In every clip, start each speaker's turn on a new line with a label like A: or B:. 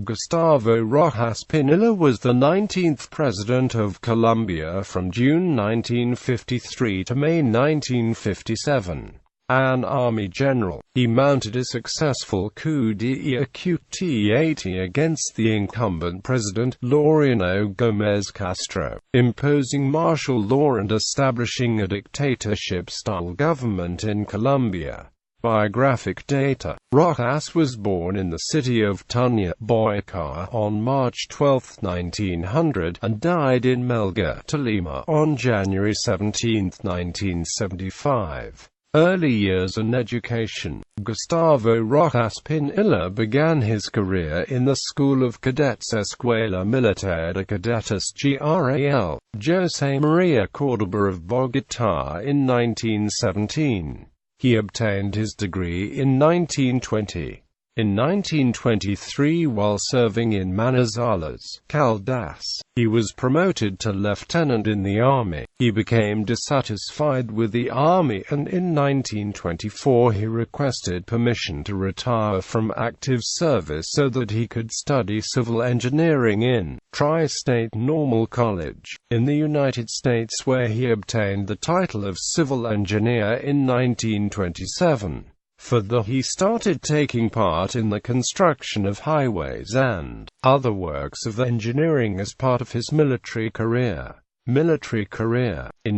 A: Gustavo Rojas Pinilla was the 19th President of Colombia from June 1953 to May 1957. An army general, he mounted a successful coup d'etat against the incumbent president, Laureano Gómez Castro, imposing martial law and establishing a dictatorship-style government in Colombia. Biographic Data. Rojas was born in the city of Tunja, Boyacá, on March 12, 1900, and died in Melgar, Tolima, on January 17, 1975. Early years and education. Gustavo Rojas Pinilla began his career in the School of Cadets Escuela Militar de Cadetes Gral. José María Córdoba of Bogotá in 1917. He obtained his degree in 1920. In 1923, while serving in Manizales, Caldas, he was promoted to lieutenant in the army. He became dissatisfied with the army and in 1924 he requested permission to retire from active service so that he could study civil engineering in Tri-State Normal College, in the United States, where he obtained the title of civil engineer in 1927. Further, he started taking part in the construction of highways and other works of engineering as part of his military career. In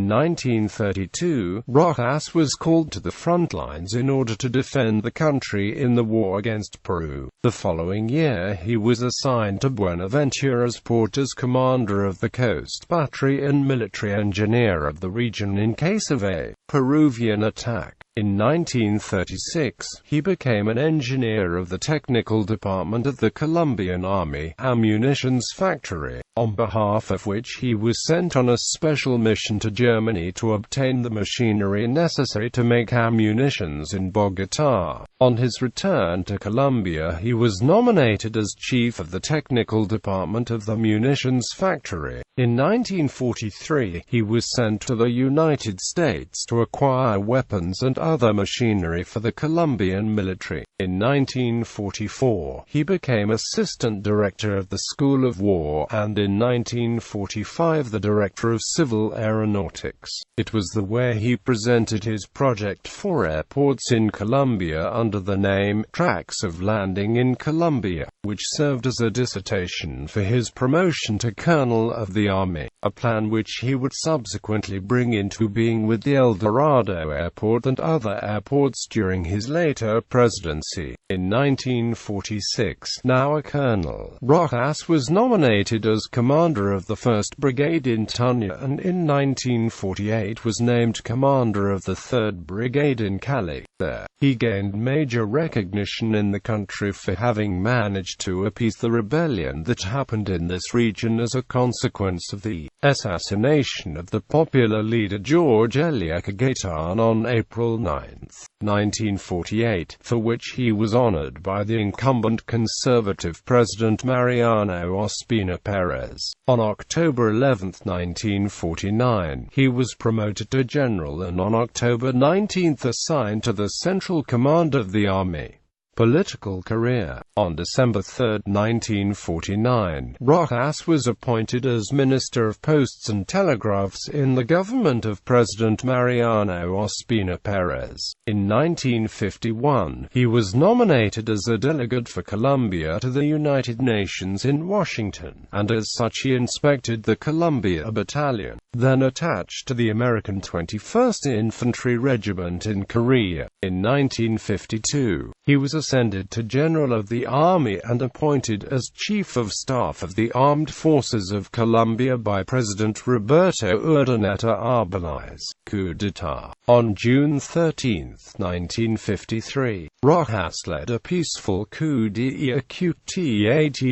A: 1932, Rojas was called to the front lines in order to defend the country in the war against Peru. The following year he was assigned to Buenaventura's port as commander of the coast battery and military engineer of the region in case of a Peruvian attack. In 1936, he became an engineer of the technical department of the Colombian Army Ammunitions Factory, on behalf of which he was sent on a special mission to Germany to obtain the machinery necessary to make ammunitions in Bogotá. On his return to Colombia, he was nominated as chief of the technical department of the munitions factory. In 1943, he was sent to the United States to acquire weapons and other machinery for the Colombian military. In 1944, he became assistant director of the School of War and in 1945 the director of civil aeronautics. It was the where he presented his project for airports in Colombia under the name Tracks of Landing in Colombia, which served as a dissertation for his promotion to colonel of the army, a plan which he would subsequently bring into being with the El Dorado Airport and other airports during his later presidency. In 1946, now a colonel, Rojas was nominated as commander of the 1st Brigade in Tunja and in 1948 was named commander of the 3rd Brigade in Cali. There, he gained major recognition in the country for having managed to appease the rebellion that happened in this region as a consequence of the assassination of the popular leader Jorge Eliécer Gaitán on April 9, 1948, for which he was honored by the incumbent conservative President Mariano Ospina Pérez. On October 11, 1949, he was promoted to general and on October 19 assigned to the Central Command of the Army. Political career. On December 3, 1949, Rojas was appointed as Minister of Posts and Telegraphs in the government of President Mariano Ospina Pérez. In 1951, he was nominated as a delegate for Colombia to the United Nations in Washington, and as such he inspected the Colombia Battalion, then attached to the American 21st Infantry Regiment in Korea. In 1952, he was ascended to General of the Army and appointed as Chief of Staff of the Armed Forces of Colombia by President Roberto Urdaneta Arbenz. Coup d'etat. On June 13, 1953, Rojas led a peaceful coup d'etat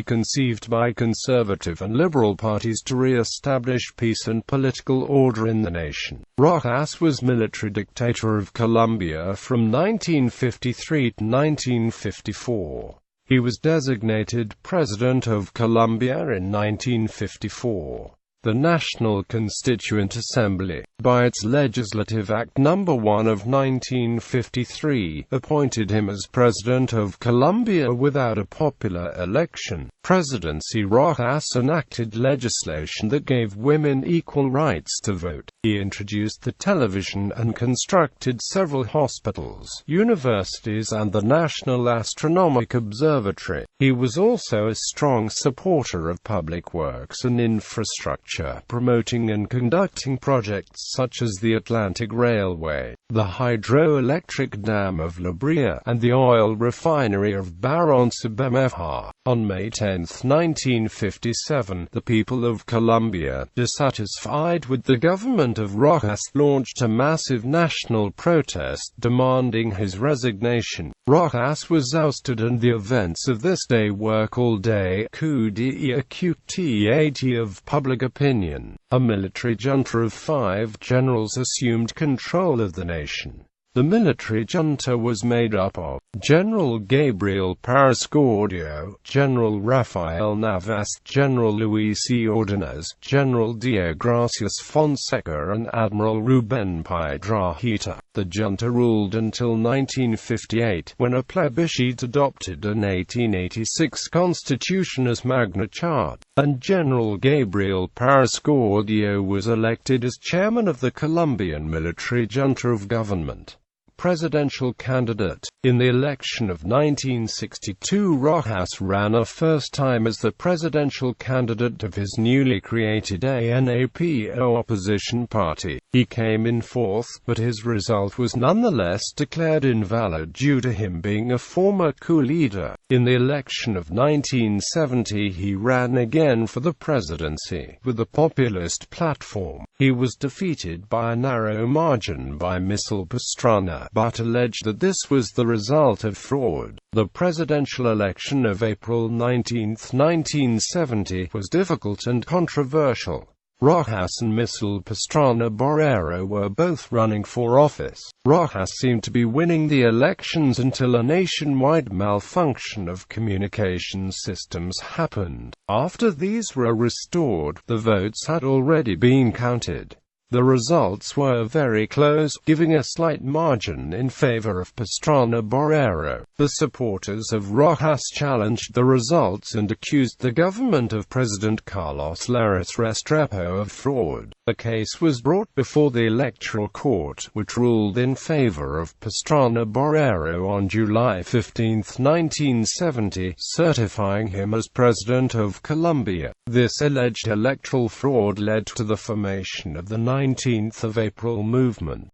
A: conceived by conservative and liberal parties to re-establish peace and political order in the nation. Rojas was military dictator of Colombia from 1953 to 1954. He was designated President of Colombia in 1954. The National Constituent Assembly, by its Legislative Act No. 1 of 1953, appointed him as President of Colombia without a popular election. Presidency Rojas enacted legislation that gave women equal rights to vote. He introduced the television and constructed several hospitals, universities and the National Astronomical Observatory. He was also a strong supporter of public works and infrastructure, promoting and conducting projects such as the Atlantic Railway, the hydroelectric dam of La Brea, and the oil refinery of Barranquilla. On May 10, 1957, the people of Colombia, dissatisfied with the government of Rojas, launched a massive national protest demanding his resignation. Rojas was ousted, and the events of this day were called a coup d'état of public opinion. A military junta of 5 generals assumed control of the nation. The military junta was made up of General Gabriel Parascordio, General Rafael Navas, General Luis Ordonez, General Diego Gracias Fonseca and Admiral Ruben Piedrahita. The junta ruled until 1958, when a plebiscite adopted an 1886 constitution as Magna Charta, and General Gabriel Parascordio was elected as chairman of the Colombian military junta of government. Presidential candidate. In the election of 1962, Rojas ran a first time as the presidential candidate of his newly created ANAPO opposition party. He came in fourth, but his result was nonetheless declared invalid due to him being a former coup leader. In the election of 1970, he ran again for the presidency, with a populist platform. He was defeated by a narrow margin by Michel Pastrana, but alleged that this was the result of fraud. The presidential election of April 19, 1970, was difficult and controversial. Rojas and Michel Pastrana Borrero were both running for office. Rojas seemed to be winning the elections until a nationwide malfunction of communication systems happened. After these were restored, the votes had already been counted. The results were very close, giving a slight margin in favor of Pastrana Borrero. The supporters of Rojas challenged the results and accused the government of President Carlos Larraz Restrepo of fraud. The case was brought before the Electoral Court, which ruled in favor of Pastrana Borrero on July 15, 1970, certifying him as President of Colombia. This alleged electoral fraud led to the formation of the 19th of April movement.